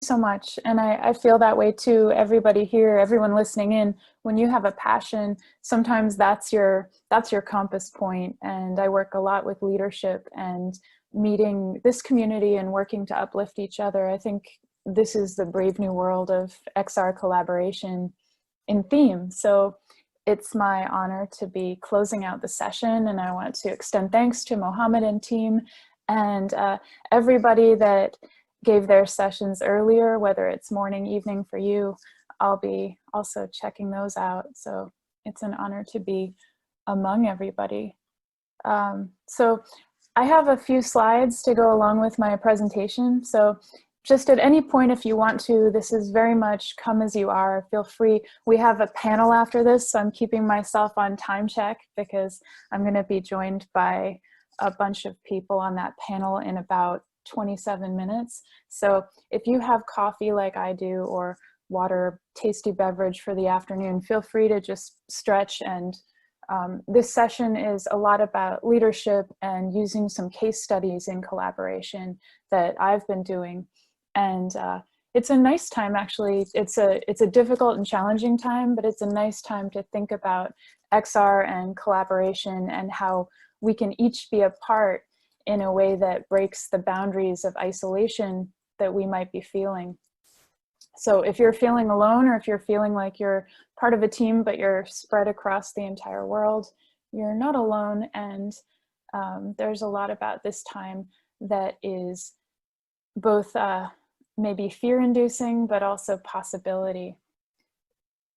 So much. And I feel that way too. Everybody here, everyone listening in, when you have a passion, sometimes that's your compass point. And I work a lot with leadership and meeting this community and working to uplift each other. I think this is the brave new world of XR collaboration in theme. So it's my honor to be closing out the session, and I want to extend thanks to Mohammed and team and everybody that gave their sessions earlier, whether it's morning, evening for you. I'll be also checking those out. So it's an honor to be among everybody. So I have a few slides to go along with my presentation. So just at any point, if you want to, this is very much come as you are, feel free. We have a panel after this, so I'm keeping myself on time check because I'm gonna be joined by a bunch of people on that panel in about 27 minutes. So if you have coffee like I do or water, tasty beverage for the afternoon, feel free to just stretch. And this session is a lot about leadership and using some case studies in collaboration that I've been doing. And it's a nice time, actually. It's a difficult and challenging time, but it's a nice time to think about XR and collaboration and how we can each be a part in a way that breaks the boundaries of isolation that we might be feeling. So if you're feeling alone, or if you're feeling like you're part of a team, but you're spread across the entire world, you're not alone. And there's a lot about this time that is both maybe fear-inducing, but also possibility.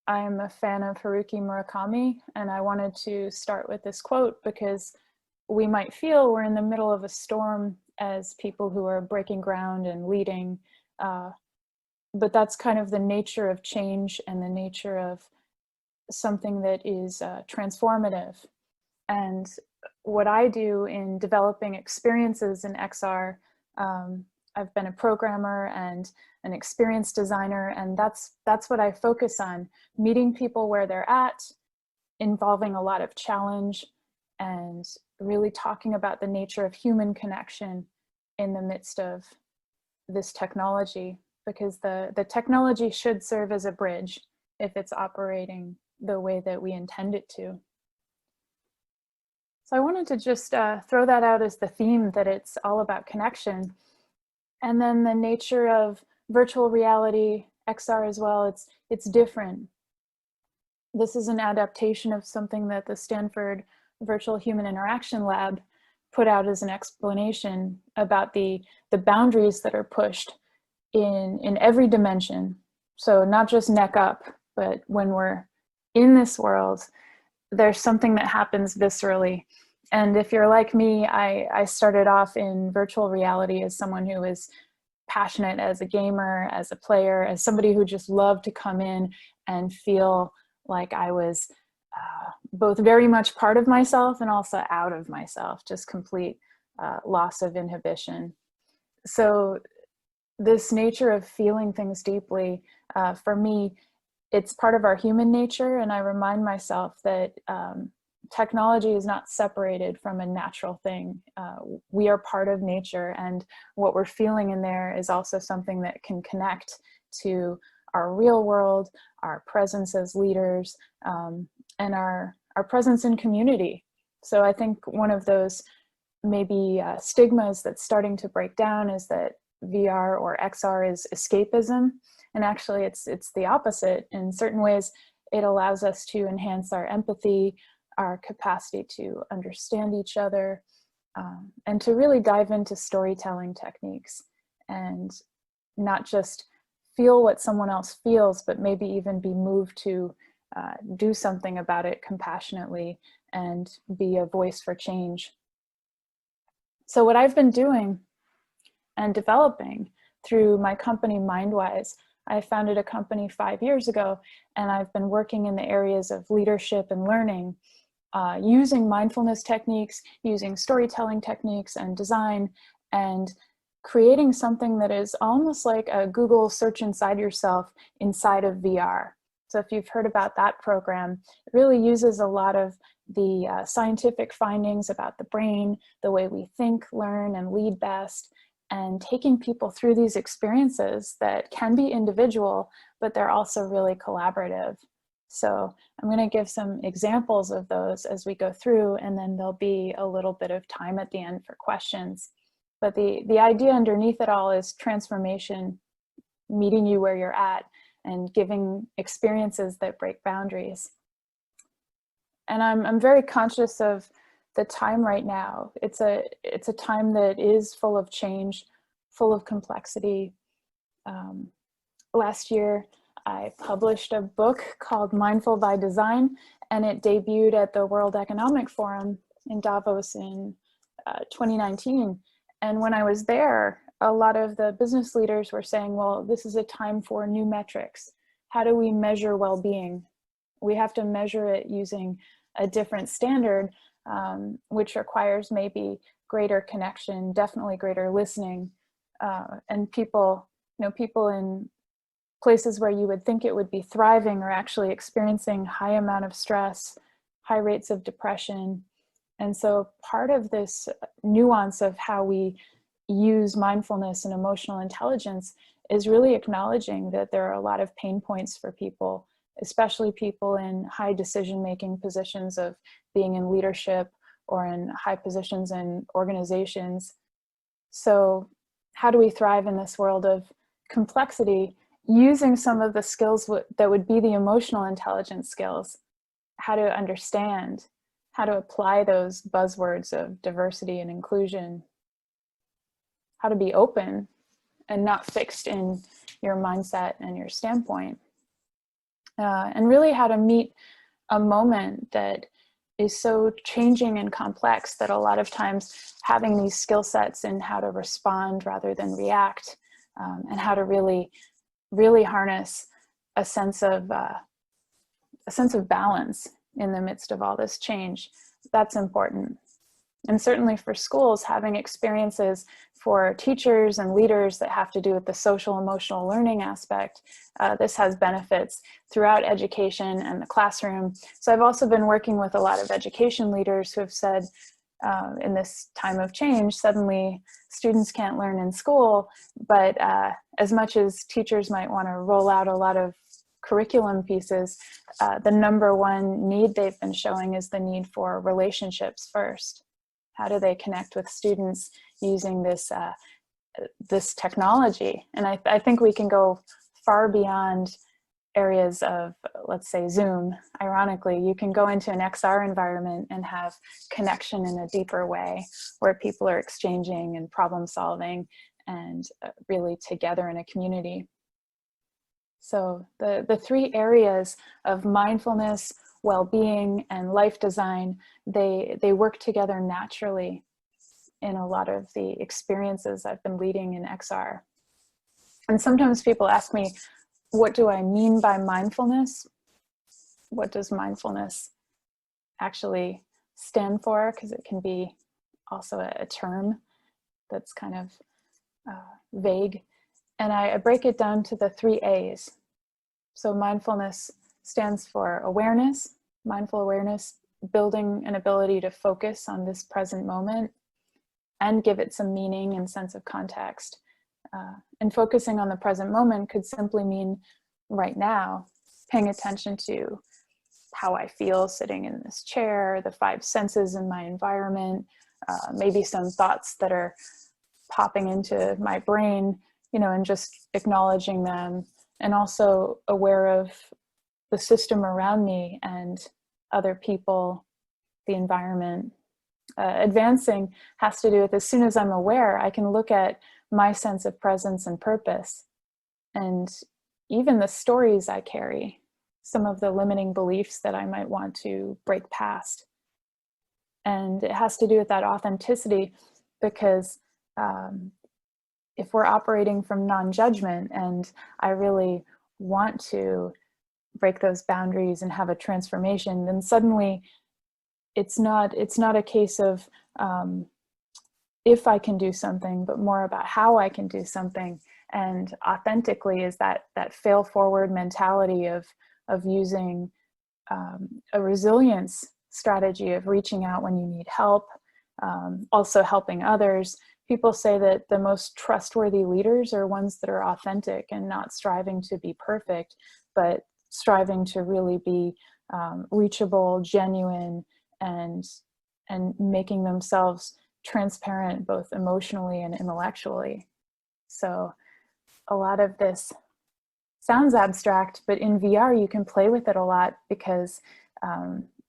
I'm a fan of Haruki Murakami, and I wanted to start with this quote because we might feel we're in the middle of a storm as people who are breaking ground and leading, but that's kind of the nature of change and the nature of something that is transformative. And what I do in developing experiences in XR, I've been a programmer and an experience designer, and that's what I focus on, meeting people where they're at, involving a lot of challenge, and really talking about the nature of human connection in the midst of this technology, because the technology should serve as a bridge if it's operating the way that we intend it to. So I wanted to just throw that out as the theme, that it's all about connection. And then the nature of virtual reality, XR as well, it's different. This is an adaptation of something that the Stanford Virtual Human Interaction Lab put out as an explanation about the boundaries that are pushed in every dimension. So not just neck up, but when we're in this world, there's something that happens viscerally. And if you're like me, I started off in virtual reality as someone who is passionate as a gamer, as a player, as somebody who just loved to come in and feel like I was both very much part of myself and also out of myself, just complete loss of inhibition. So this nature of feeling things deeply, for me, it's part of our human nature. And I remind myself that technology is not separated from a natural thing. We are part of nature, and what we're feeling in there is also something that can connect to our real world, our presence as leaders, and our presence in community. So I think one of those maybe stigmas that's starting to break down is that VR or XR is escapism. And actually it's the opposite. In certain ways, it allows us to enhance our empathy, our capacity to understand each other, and to really dive into storytelling techniques and not just feel what someone else feels, but maybe even be moved to do something about it compassionately and be a voice for change. So what I've been doing and developing through my company MindWise, I founded a company 5 years ago, and I've been working in the areas of leadership and learning, using mindfulness techniques, using storytelling techniques and design, and creating something that is almost like a Google search inside yourself inside of VR. So if you've heard about that program, it really uses a lot of the scientific findings about the brain, the way we think, learn, and lead best, and taking people through these experiences that can be individual, but they're also really collaborative. So I'm going to give some examples of those as we go through, and then there'll be a little bit of time at the end for questions. But the idea underneath it all is transformation, meeting you where you're at and giving experiences that break boundaries. And I'm very conscious of the time right now. It's a time that is full of change, full of complexity. Last year, I published a book called Mindful by Design, and it debuted at the World Economic Forum in Davos in 2019. And when I was there, a lot of the business leaders were saying, well, this is a time for new metrics. How do we measure well-being? We have to measure it using a different standard, which requires maybe greater connection, definitely greater listening, and people in places where you would think it would be thriving are actually experiencing high amount of stress, high rates of depression. And so part of this nuance of how we use mindfulness and emotional intelligence is really acknowledging that there are a lot of pain points for people, especially people in high decision-making positions of being in leadership or in high positions in organizations. So how do we thrive in this world of complexity using some of the skills that would be the emotional intelligence skills? How to understand, how to apply those buzzwords of diversity and inclusion, how to be open and not fixed in your mindset and your standpoint, and really how to meet a moment that is so changing and complex that a lot of times having these skill sets in how to respond rather than react, and how to really harness a sense of balance in the midst of all this change. That's important. And certainly for schools, having experiences for teachers and leaders that have to do with the social emotional learning aspect, this has benefits throughout education and the classroom. So I've also been working with a lot of education leaders who have said, in this time of change, suddenly students can't learn in school, but as much as teachers might want to roll out a lot of curriculum pieces, the number one need they've been showing is the need for relationships first. How do they connect with students using this technology? And I think we can go far beyond areas of, let's say, Zoom. Ironically, you can go into an XR environment and have connection in a deeper way where people are exchanging and problem solving and really together in a community. So the three areas of mindfulness, well-being, and life design, they work together naturally in a lot of the experiences I've been leading in XR. And sometimes people ask me, what do I mean by mindfulness? What does mindfulness actually stand for? Because it can be also a term that's kind of vague. And I break it down to the 3 A's. So mindfulness stands for awareness, mindful awareness, building an ability to focus on this present moment and give it some meaning and sense of context. And focusing on the present moment could simply mean right now, paying attention to how I feel sitting in this chair, the 5 senses in my environment, maybe some thoughts that are popping into my brain, and just acknowledging them, and also aware of the system around me and other people, the environment. Advancing has to do with, as soon as I'm aware, I can look at my sense of presence and purpose, and even the stories I carry, some of the limiting beliefs that I might want to break past. And it has to do with that authenticity, because if we're operating from non-judgment and I really want to break those boundaries and have a transformation, then suddenly it's not a case of if I can do something, but more about how I can do something. And authentically is that fail forward mentality of using a resilience strategy of reaching out when you need help, also helping others. people say that the most trustworthy leaders are ones that are authentic and not striving to be perfect, but striving to really be reachable, genuine, and making themselves transparent both emotionally and intellectually. So a lot of this sounds abstract, but in VR you can play with it a lot, because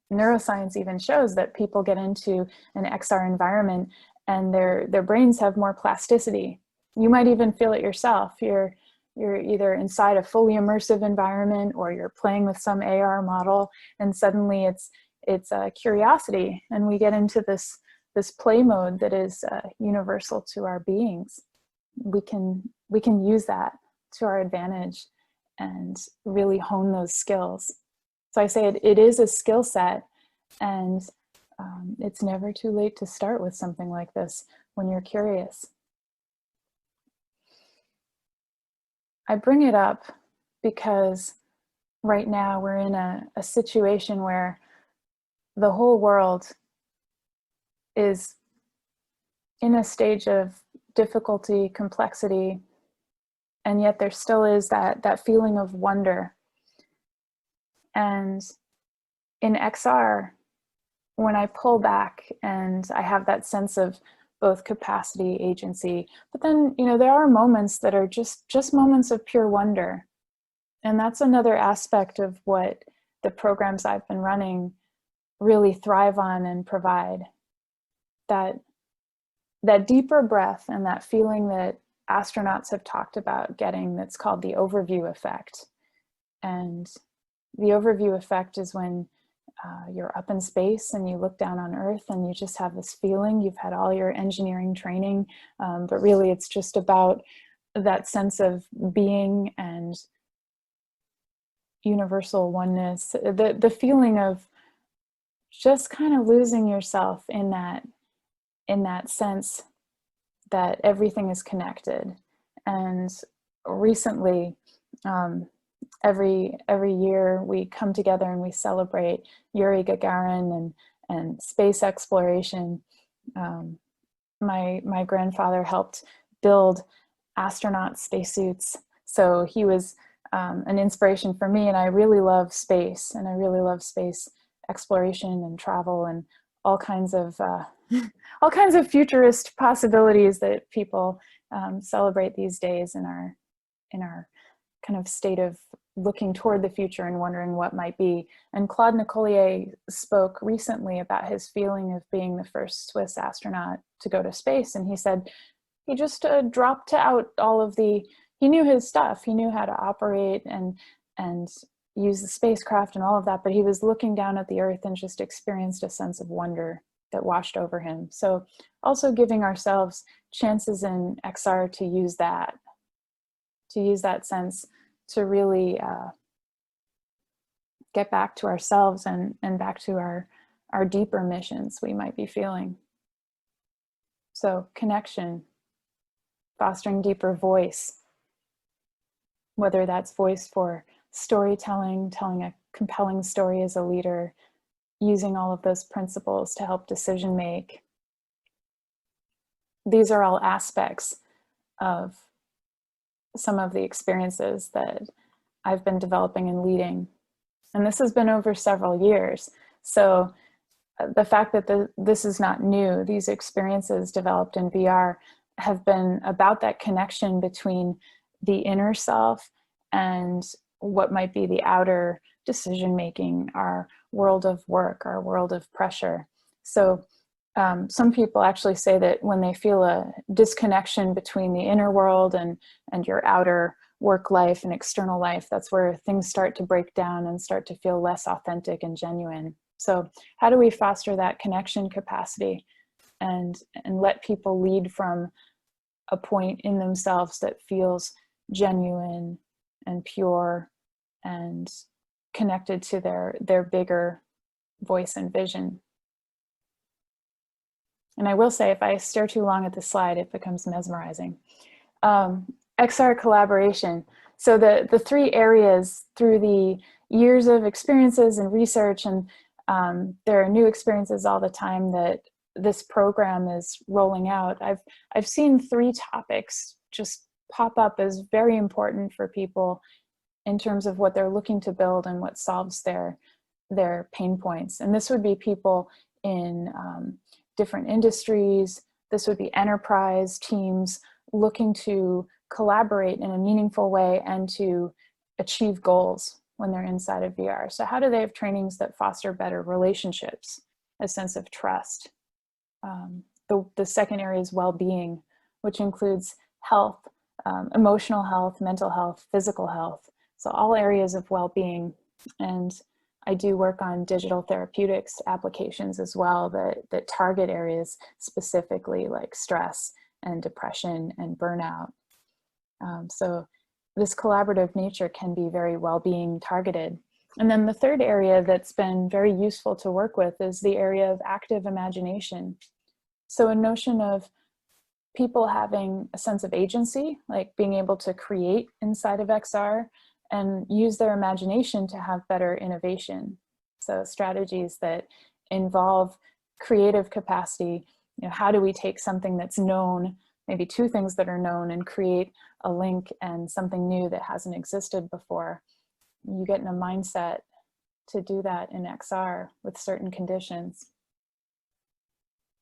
neuroscience even shows that people get into an XR environment and their brains have more plasticity. You might even feel it yourself. You're either inside a fully immersive environment or you're playing with some AR model, and suddenly it's a curiosity, and we get into this play mode that is universal to our beings. We can use that to our advantage and really hone those skills. So I say it is a skill set, and it's never too late to start with something like this when you're curious. I bring it up because right now we're in a situation where the whole world is in a stage of difficulty, complexity, and yet there still is that feeling of wonder. And in XR, when I pull back and I have that sense of both capacity, agency, but then, there are moments that are just moments of pure wonder. And that's another aspect of what the programs I've been running really thrive on and provide. That deeper breath and that feeling that astronauts have talked about getting, that's called the overview effect. And the overview effect is when you're up in space and you look down on Earth and you just have this feeling. You've had all your engineering training, but really it's just about that sense of being and universal oneness, the feeling of just kind of losing yourself in that sense that everything is connected. And recently, every year we come together and we celebrate Yuri Gagarin and space exploration. My grandfather helped build astronaut spacesuits, so he was an inspiration for me, and I really love space, and I really love space exploration and travel and all kinds of futurist possibilities that people celebrate these days in our kind of state of looking toward the future and wondering what might be. And Claude Nicollier spoke recently about his feeling of being the first Swiss astronaut to go to space, and he said he just dropped out all of he knew his stuff, he knew how to operate and use the spacecraft and all of that, but he was looking down at the Earth and just experienced a sense of wonder that washed over him. So also giving ourselves chances in XR to use that sense to really get back to ourselves and back to our deeper missions we might be feeling. So connection, fostering deeper voice, whether that's voice for storytelling, telling a compelling story as a leader, using all of those principles to help decision make. These are all aspects of some of the experiences that I've been developing and leading. And this has been over several years. So the fact that this is not new, these experiences developed in VR have been about that connection between the inner self and what might be the outer decision-making, our world of work, our world of pressure. So some people actually say that when they feel a disconnection between the inner world and your outer work life and external life, that's where things start to break down and start to feel less authentic and genuine. So how do we foster that connection capacity and let people lead from a point in themselves that feels genuine and pure and connected to their bigger voice and vision? And I will say, if I stare too long at the slide, it becomes mesmerizing. XR collaboration. So the three areas through the years of experiences and research, and there are new experiences all the time that this program is rolling out, I've seen 3 topics just pop up as very important for people in terms of what they're looking to build and what solves their pain points. And this would be people in different industries. This would be enterprise teams looking to collaborate in a meaningful way and to achieve goals when they're inside of VR. So how do they have trainings that foster better relationships, a sense of trust? The second area is well-being, which includes health, emotional health, mental health, physical health. So all areas of well-being. And I do work on digital therapeutics applications as well that target areas specifically like stress and depression and burnout. So this collaborative nature can be very well-being targeted. And then the third area that's been very useful to work with is the area of active imagination. So a notion of people having a sense of agency, like being able to create inside of XR and use their imagination to have better innovation. So strategies that involve creative capacity. You know, how do we take something that's known, maybe 2 things that are known, and create a link and something new that hasn't existed before? You get in a mindset to do that in XR with certain conditions.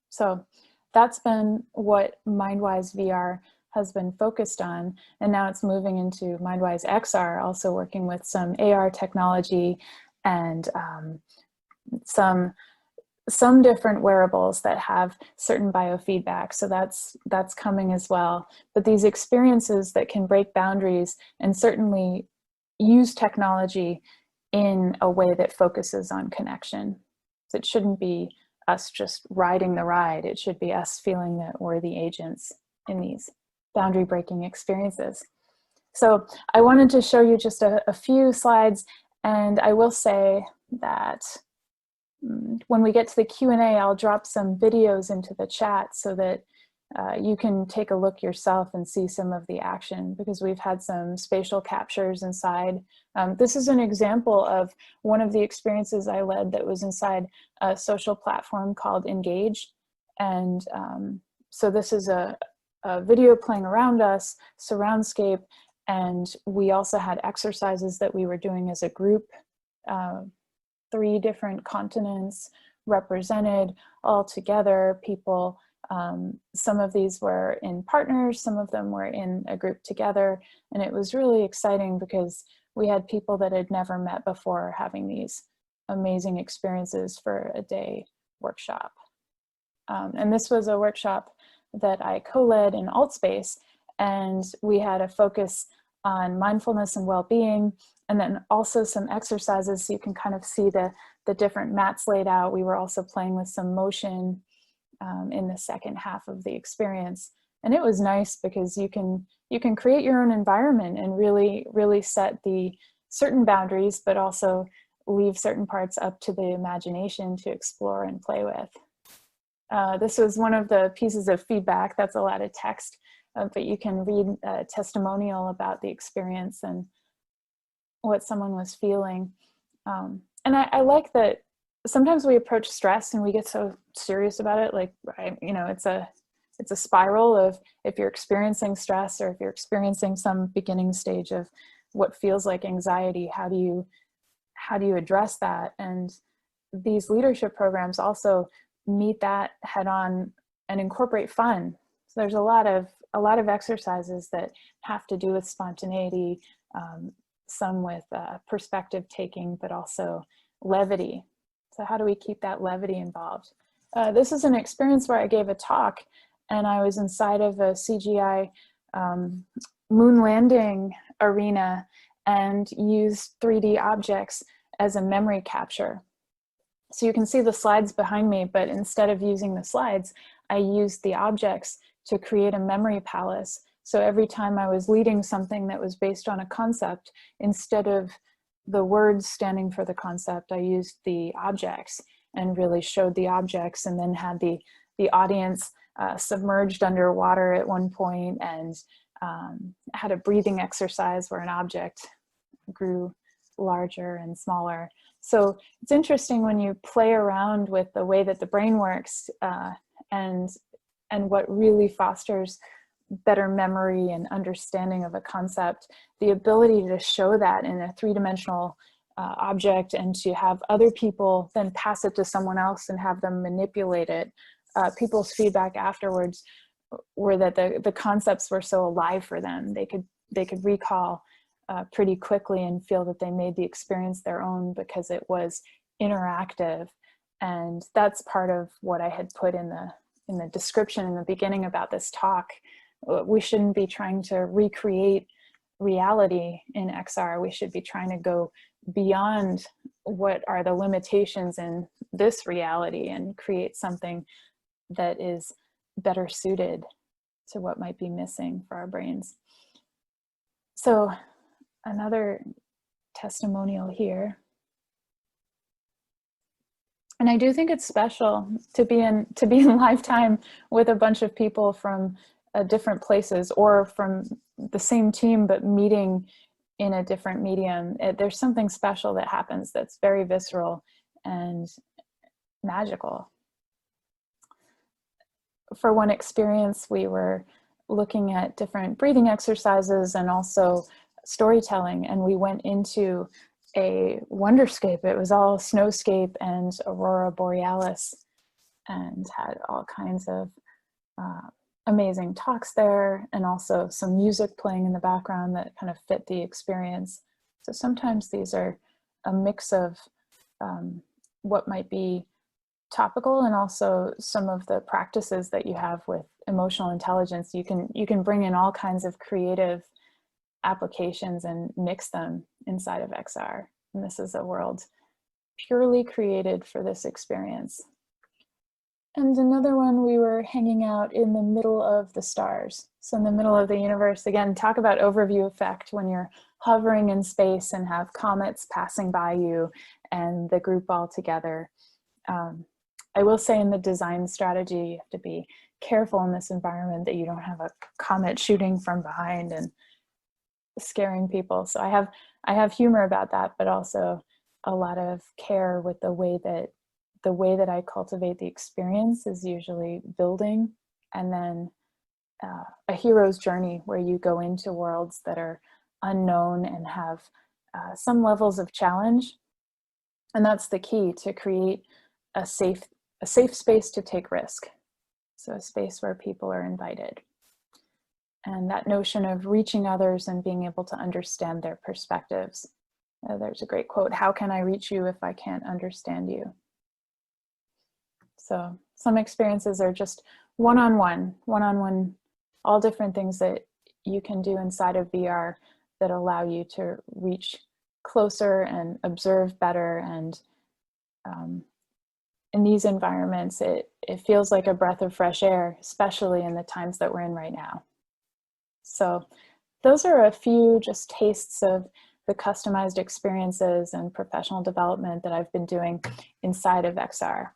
So that's been what MindWise VR has been focused on. And now it's moving into MindWise XR, also working with some AR technology and some different wearables that have certain biofeedback. So that's coming as well. But these experiences that can break boundaries and certainly use technology in a way that focuses on connection. So it shouldn't be us just riding the ride. It should be us feeling that we're the agents in these boundary breaking experiences. So I wanted to show you just a few slides, and I will say that when we get to the Q&A, I'll drop some videos into the chat so that you can take a look yourself and see some of the action, because we've had some spatial captures inside. This is an example of one of the experiences I led that was inside a social platform called Engage. And so this is a video playing around us, surroundscape, and we also had exercises that we were doing as a group, 3 different continents represented all together, people. Some of these were in partners, some of them were in a group together, and it was really exciting because we had people that had never met before having these amazing experiences for a day workshop. And this was a workshop that I co-led in AltSpace, and we had a focus on mindfulness and well-being, and then also some exercises so you can kind of see the different mats laid out. We were also playing with some motion in the second half of the experience. And it was nice because you can create your own environment and really set the certain boundaries, but also leave certain parts up to the imagination to explore and play with. This was one of the pieces of feedback. That's a lot of text, but you can read a testimonial about the experience and what someone was feeling. And I like that sometimes we approach stress and we get so serious about it. Like, you know, it's a spiral of, if you're experiencing stress or if you're experiencing some beginning stage of what feels like anxiety, how do you address that? And these leadership programs also meet that head on and incorporate fun. So there's a lot of exercises that have to do with spontaneity, some with perspective taking, but also levity. So how do we keep that levity involved? This is an experience where I gave a talk and I was inside of a CGI moon landing arena and used 3D objects as a memory capture. So you can see the slides behind me, but instead of using the slides, I used the objects to create a memory palace. So every time I was leading something that was based on a concept, instead of the words standing for the concept, I used the objects and really showed the objects, and then had the audience submerged underwater at one point, and had a breathing exercise where an object grew larger and smaller. So it's interesting when you play around with the way that the brain works, and what really fosters better memory and understanding of a concept, the ability to show that in a three-dimensional object, and to have other people then pass it to someone else and have them manipulate it. People's feedback afterwards were that the concepts were so alive for them. They could recall pretty quickly and feel that they made the experience their own because it was interactive. And that's part of what I had put in the description in the beginning about this talk. We shouldn't be trying to recreate reality in XR. We should be trying to go beyond what are the limitations in this reality and create something that is better suited to what might be missing for our brains. So another testimonial here. And I do think it's special to be in lifetime with a bunch of people from different places, or from the same team but meeting in a different medium. There's something special that happens that's very visceral and magical. For one experience, we were looking at different breathing exercises and also storytelling, and we went into a wonderscape. It was all snowscape and aurora borealis, and had all kinds of amazing talks there, and also some music playing in the background that kind of fit the experience. So sometimes these are a mix of what might be topical, and also some of the practices that you have with emotional intelligence. You can bring in all kinds of creative applications and mix them inside of XR. And this is a world purely created for this experience. And another one, we were hanging out in the middle of the stars. So in the middle of the universe, again, talk about overview effect when you're hovering in space and have comets passing by you and the group all together. I will say in the design strategy, you have to be careful in this environment that you don't have a comet shooting from behind and scaring people. So I have humor about that, but also a lot of care with the way that I cultivate the experience is usually building, and then a hero's journey where you go into worlds that are unknown and have some levels of challenge. And that's the key, to create a safe space to take risk. So a space where people are invited. And that notion of reaching others and being able to understand their perspectives. There's a great quote, "How can I reach you if I can't understand you?" So some experiences are just one-on-one, all different things that you can do inside of VR that allow you to reach closer and observe better. And in these environments, it feels like a breath of fresh air, especially in the times that we're in right now. So those are a few just tastes of the customized experiences and professional development that I've been doing inside of XR.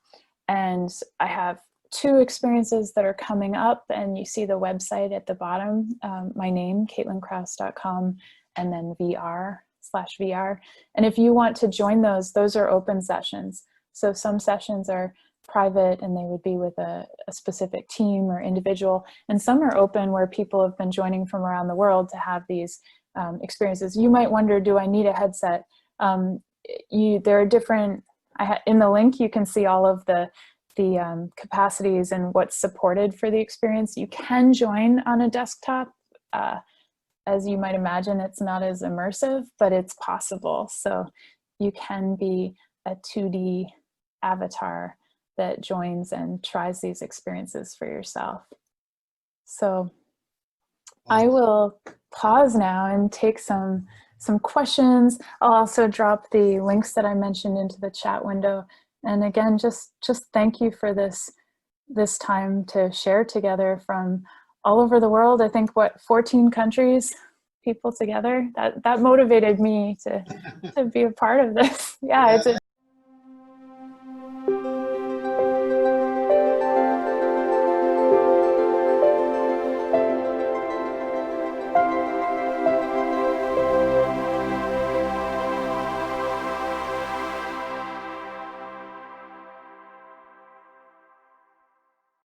And I have 2 experiences that are coming up, and you see the website at the bottom, my name, CaitlinKrause.com, and then VR/VR. And if you want to join those are open sessions. So some sessions are private and they would be with a specific team or individual, and some are open where people have been joining from around the world to have these experiences. You might wonder, do I need a headset? There are different, in the link you can see all of the capacities and what's supported for the experience. You can join on a desktop. As you might imagine, it's not as immersive, but it's possible. So you can be a 2D avatar that joins and tries these experiences for yourself. So I will pause now and take some questions. I'll also drop the links that I mentioned into the chat window. And again, just thank you for this time to share together from all over the world. I think 14 countries, people together. That motivated me to be a part of this. Yeah, it's